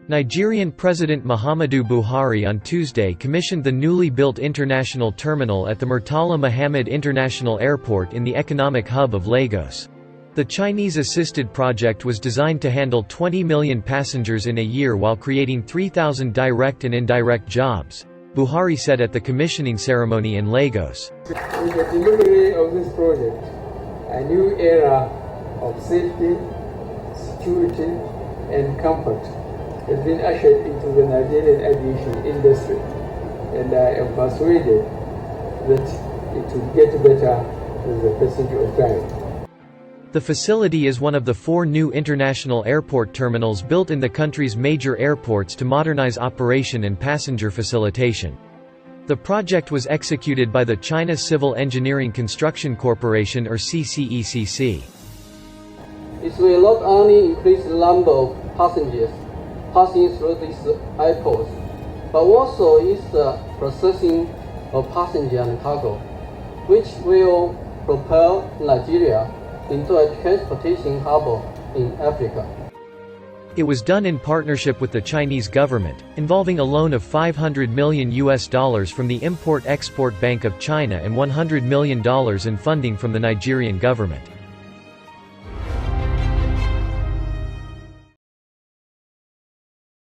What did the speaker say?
Nigerian President Muhammadu Buhari on Tuesday commissioned the newly built international terminal at the Murtala Muhammad International Airport in the economic hub of Lagos. The Chinese-assisted project was designed to handle 20 million passengers in a year while creating 3,000 direct and indirect jobs, Buhari said at the commissioning ceremony in Lagos. With the delivery of this project, a new era of safety, security, and comfort has been ushered into the Nigerian aviation industry, and I am persuaded that it will get better with the passage of time. The facility is one of the 4 new international airport terminals built in the country's major airports to modernize operation and passenger facilitation. The project was executed by the China Civil Engineering Construction Corporation or CCECC. It will not only increase the number of passengers passing through these airports, but also ease the processing of passenger and cargo, which will propel Nigeria into a transportation hub in Africa. It was done in partnership with the Chinese government, involving a loan of $500 million from the Import-Export Bank of China and $100 million in funding from the Nigerian government.